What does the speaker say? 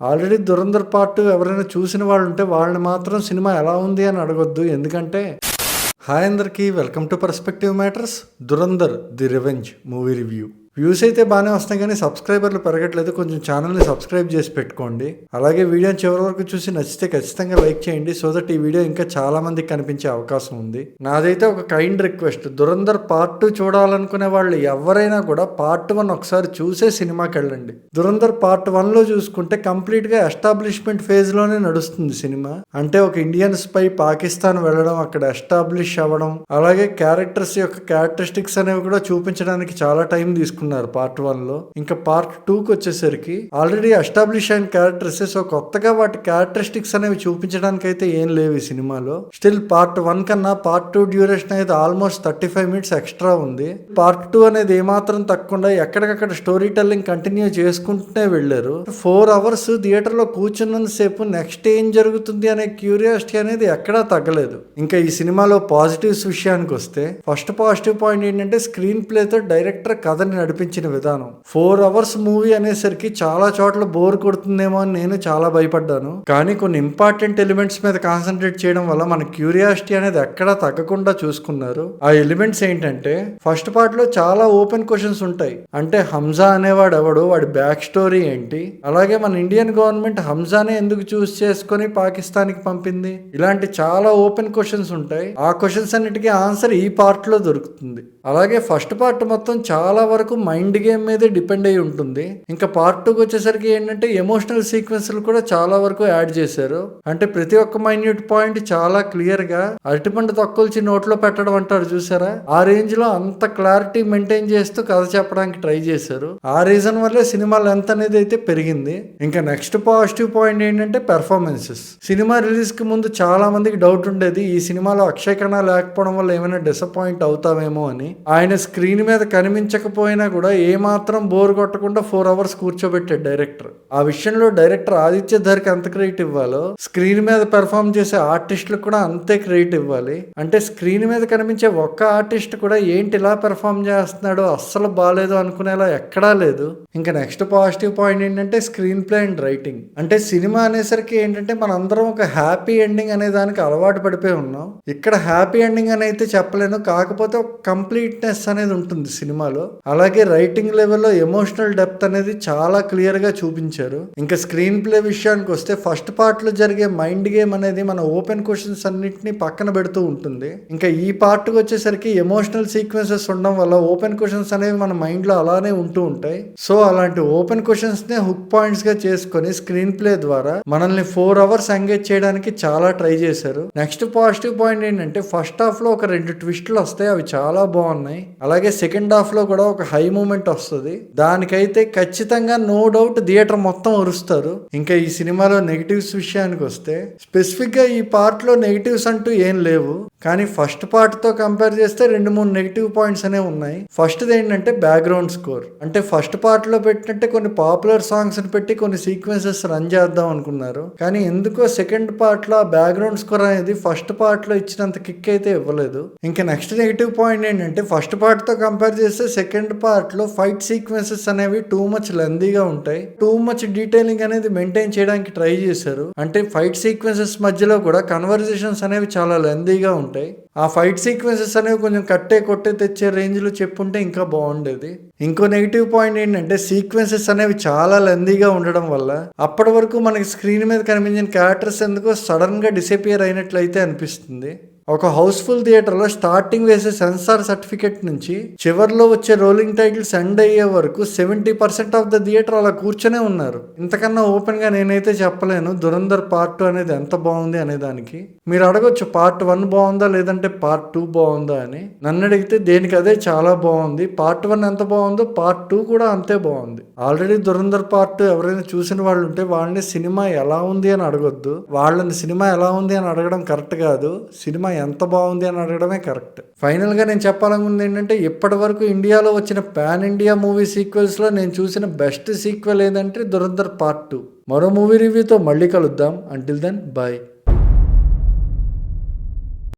Already 'Dhurandhar part 2' ఎవరైనా చూసిన వాళ్ళు ఉంటే వాళ్ళని మాత్రం సినిమా ఎలా ఉంది అని అడగొద్దు. ఎందుకంటే హాయ్ అందరికీ, welcome to perspective matters. 'Dhurandhar the revenge' movie review. Views అయితే బాగానే వస్తున్నాయి కానీ సబ్స్క్రైబర్లు పెరగట్లేదు. కొంచెం ఛానల్ని సబ్స్క్రైబ్ చేసి పెట్టుకోండి. అలాగే వీడియోని చివరి వరకు చూసి నచ్చితే ఖచ్చితంగా లైక్ చేయండి. సో దట్ ఈ వీడియో ఇంకా చాలా మందికి కనిపించే అవకాశం ఉంది. నాదైతే ఒక కైండ్ రిక్వెస్ట్, 'దురంధర్ పార్ట్ 2' చూడాలనుకునే వాళ్ళు ఎవరైనా కూడా పార్ట్ 1 ఒకసారి చూసే సినిమాకి వెళ్ళండి. 'దురంధర్ పార్ట్ 1లో చూసుకుంటే కంప్లీట్గా ఎస్టాబ్లిష్మెంట్ ఫేజ్లోనే నడుస్తుంది సినిమా. అంటే ఒక ఇండియన్ స్పై పాకిస్తాన్ వెళ్ళడం, అక్కడ ఎస్టాబ్లిష్ అవ్వడం, అలాగే క్యారెక్టర్స్ యొక్క క్యారెక్టరిస్టిక్స్ అనేవి కూడా చూపించడానికి చాలా టైం తీసుకున్నారు పార్ట్ 1లో. ఇంకా పార్ట్ 2కి వచ్చేసరికి ఆల్రెడీ ఎస్టాబ్లిష్ అయిన క్యారెక్టర్స్, సో కొత్తగా వాటి క్యారెక్టరిస్టిక్స్ అనేవి చూపించడానికి అయితే ఏం లేవు ఈ సినిమాలో. స్టిల్ పార్ట్ 1 కన్నా పార్ట్ 2 డ్యూరేషన్ అయితే ఆల్మోస్ట్ 35 మినిట్స్ ఎక్స్ట్రా ఉంది. పార్ట్ 2 అనేది ఏమాత్రం తక్కువ ఎక్కడికక్కడ స్టోరీ టెల్లింగ్ కంటిన్యూ చేసుకుంటూనే వెళ్ళారు. 4 అవర్స్ థియేటర్లో కూర్చున్నంతసేపు నెక్స్ట్ ఏం జరుగుతుంది అనే క్యూరియాసిటీ అనేది ఎక్కడా తగ్గలేదు. ఇంకా ఈ సినిమాలో పాజిటివ్స్ విషయానికి వస్తే, ఫస్ట్ పాజిటివ్ పాయింట్ ఏంటంటే స్క్రీన్ ప్లేతో డైరెక్టర్ కథని నడిపించిన విధానం. 4 అవర్స్ మూవీ అనేసరికి చాలా చోట్ల బోర్ కొడుతుందేమో అని నేను చాలా భయపడ్డాను. కానీ కొన్ని ఇంపార్టెంట్ ఎలిమెంట్స్ మీద కాన్సన్ట్రేట్ చేయడం వల్ల మన క్యూరియాసిటీ అనేది ఎక్కడా తగ్గకుండా చూసుకున్నారు. ఆ ఎలిమెంట్స్ ఏంటంటే, ఫస్ట్ పార్ట్ లో చాలా ఓపెన్ క్వశ్చన్స్ ఉంటాయి. అంటే హంజా అనేవాడు ఎవడు, వాడి బ్యాక్ స్టోరీ ఏంటి, అలాగే మన ఇండియన్ గవర్నమెంట్ హంజానే ఎందుకు చూస్ చేసుకుని పాకిస్తాన్ కి పంపింది, ఇలాంటి చాలా ఓపెన్ క్వశ్చన్స్ ఉంటాయి. ఆ క్వశ్చన్స్ అన్నిటికీ ఆన్సర్ ఈ పార్ట్ లో దొరుకుతుంది. అలాగే ఫస్ట్ పార్ట్ మొత్తం చాలా వరకు మైండ్ గేమ్ మీదే డిపెండ్ అయి ఉంటుంది. ఇంకా పార్ట్ 2కి వచ్చేసరికి ఏంటంటే ఎమోషనల్ సీక్వెన్స్లు కూడా చాలా వరకు యాడ్ చేశారు. అంటే ప్రతి ఒక్క మైన్యూట్ పాయింట్ చాలా క్లియర్ గా అరటిపండు తక్కువల్చి నోట్లో పెట్టడం అంటారు చూసారా, ఆ రేంజ్ లో అంత క్లారిటీ మెయింటైన్ చేస్తూ కథ చెప్పడానికి ట్రై చేశారు. ఆ రీజన్ వల్లే సినిమా లెంత్ అనేది అయితే పెరిగింది. ఇంకా నెక్స్ట్ పాజిటివ్ పాయింట్ ఏంటంటే పెర్ఫార్మెన్సెస్. సినిమా రిలీజ్ కి ముందు చాలా మందికి డౌట్ ఉండేది, ఈ సినిమాలో అక్షయ్ ఖన్నా లేకపోవడం వల్ల ఏమైనా డిసప్పాయింట్ అవుతామేమో అని. ఆయన స్క్రీన్ మీద కనిపించకపోయినా కూడా ఏమాత్రం బోర్ కొట్టకుండా 4 అవర్స్ కూర్చోబెట్టాడు డైరెక్టర్. ఆ విషయంలో డైరెక్టర్ ఆదిత్య ధర్కి ఎంత క్రెడిట్ ఇవ్వాలో, స్క్రీన్ మీద పెర్ఫార్మ్ చేసే ఆర్టిస్టులకు కూడా అంతే క్రెడిట్ ఇవ్వాలి. అంటే స్క్రీన్ మీద కనిపించే ఒక్క ఆర్టిస్ట్ కూడా ఏంటి ఇలా పెర్ఫార్మ్ చేస్తున్నాడో, అస్సలు బాగాలేదు అనుకునేలా ఎక్కడా లేదు. ఇంకా నెక్స్ట్ పాజిటివ్ పాయింట్ ఏంటంటే స్క్రీన్ ప్లే అండ్ రైటింగ్. అంటే సినిమా అనేసరికి ఏంటంటే మనందరం ఒక హ్యాపీ ఎండింగ్ అనే దానికి అలవాటు పడిపోయి ఉన్నాం. ఇక్కడ హ్యాపీ ఎండింగ్ అని అయితే చెప్పలేను, కాకపోతే ఒక కంప్లీట్నెస్ అనేది ఉంటుంది సినిమాలో. అలాగే రైటింగ్ లెవెల్లో ఎమోషనల్ డెప్త్ అనేది చాలా క్లియర్ గా చూపించారు. ఇంకా స్క్రీన్ ప్లే విషయానికి వస్తే, ఫస్ట్ పార్ట్ లో జరిగే మైండ్ గేమ్ అనేది మన ఓపెన్ క్వశ్చన్స్ అన్నిటిని పక్కన పెడుతూ ఉంటుంది. ఇంకా ఈ పార్ట్ కి వచ్చేసరికి ఎమోషనల్ సీక్వెన్సెస్ ఉండడం వల్ల ఓపెన్ క్వశ్చన్స్ అనేవి మన మైండ్ లో అలానే ఉంటూ ఉంటాయి. సో అలాంటి ఓపెన్ క్వశ్చన్స్ నే హుక్ పాయింట్స్ గా చేసుకొని స్క్రీన్ ప్లే ద్వారా మనల్ని 4 అవర్స్ ఎంగేజ్ చేయడానికి చాలా ట్రై చేశారు. నెక్స్ట్ పాజిటివ్ పాయింట్ ఏంటంటే, ఫస్ట్ హాఫ్ లో ఒక 2 ట్విస్టులు వస్తాయి, అవి చాలా బాగున్నాయి. అలాగే సెకండ్ హాఫ్ లో కూడా ఒక హై మూమెంట్ వస్తుంది. దానికైతే ఖచ్చితంగా నో డౌట్ థియేటర్ మొత్తం ఒరుస్తారు. ఇంకా ఈ సినిమాలో నెగిటివ్స్ విషయానికి వస్తే, స్పెసిఫిక్ గా ఈ పార్ట్ లో నెగిటివ్స్ అంటూ ఏం లేవు. కానీ ఫస్ట్ పార్ట్ తో కంపేర్ చేస్తే 2-3 నెగిటివ్ పాయింట్స్ అనేవి ఉన్నాయి. ఫస్ట్ ఏంటంటే బ్యాక్గ్రౌండ్ స్కోర్. అంటే ఫస్ట్ పార్ట్ లో పెట్టినట్టే కొన్ని పాపులర్ సాంగ్స్ ని పెట్టి కొన్ని సీక్వెన్సెస్ రన్ చేద్దాం అనుకున్నారు. కానీ ఎందుకో సెకండ్ పార్ట్ లో బ్యాక్గ్రౌండ్ స్కోర్ అనేది ఫస్ట్ పార్ట్ లో ఇచ్చినంత కిక్ అయితే ఇవ్వలేదు. ఇంకా నెక్స్ట్ నెగిటివ్ పాయింట్ ఏంటంటే, ఫస్ట్ పార్ట్ తో కంపేర్ చేస్తే సెకండ్ పార్ట్ లో ఫైట్ సీక్వెన్సెస్ అనేవి టూ మచ్ లెందీగా ఉంటాయి. టూ మచ్ డీటెయిలింగ్ అనేది మెయింటైన్ చేయడానికి ట్రై చేశారు. అంటే ఫైట్ సీక్వెన్సెస్ మధ్యలో కూడా కన్వర్జేషన్స్ అనేవి చాలా లెందీగా ఉంటాయి. ఆ ఫైట్ సీక్వెన్సెస్ అనేవి కొంచెం కొట్టే తెచ్చే రేంజ్ లో చెప్పుంటే ఇంకా బాగుండేది. ఇంకో నెగిటివ్ పాయింట్ ఏంటంటే, సీక్వెన్సెస్ అనేవి చాలా లెందీగా ఉండడం వల్ల అప్పటి వరకు మనకి స్క్రీన్ మీద కనిపించిన క్యారెక్టర్స్ ఎందుకో సడన్ గా డిసపియర్ అయినట్లయితే అనిపిస్తుంది. ఒక హౌస్ఫుల్ థియేటర్లో స్టార్టింగ్ వేసే సెన్సార్ సర్టిఫికెట్ నుంచి చివర్లో వచ్చే రోలింగ్ టైటిల్స్ ఎండ్ అయ్యే వరకు 70% ఆఫ్ ద థియేటర్ అలా కూర్చొనే ఉన్నారు. ఇంతకన్నా ఓపెన్ గా నేనైతే చెప్పలేను 'దురంధర్ పార్ట్ 2' అనేది ఎంత బాగుంది అనే దానికి. మీరు అడగొచ్చు పార్ట్ 1 బాగుందా లేదంటే పార్ట్ 2 బాగుందా అని. నన్ను అడిగితే దేనికి అదే చాలా బాగుంది. పార్ట్ 1 ఎంత బాగుందో పార్ట్ 2 కూడా అంతే బాగుంది. ఆల్రెడీ 'దురంధర్ పార్ట్ 2' ఎవరైనా చూసిన వాళ్ళు ఉంటే వాళ్ళని సినిమా ఎలా ఉంది అని అడగొద్దు. వాళ్ళని సినిమా ఎలా ఉంది అని అడగడం కరెక్ట్ కాదు, సినిమా ఎంత బాగుంది అని అడగడమే కరెక్ట్. ఫైనల్ గా నేను చెప్పాలనుకుంది ఏంటంటే, ఇప్పటి వరకు ఇండియాలో వచ్చిన పాన్ ఇండియా మూవీ సీక్వెల్స్ లో నేను చూసిన బెస్ట్ సీక్వెల్ ఏదంటే 'దురంధర్ పార్ట్ 2'. మరో మూవీ రివ్యూతో మళ్ళీ కలుద్దాం. Until then by.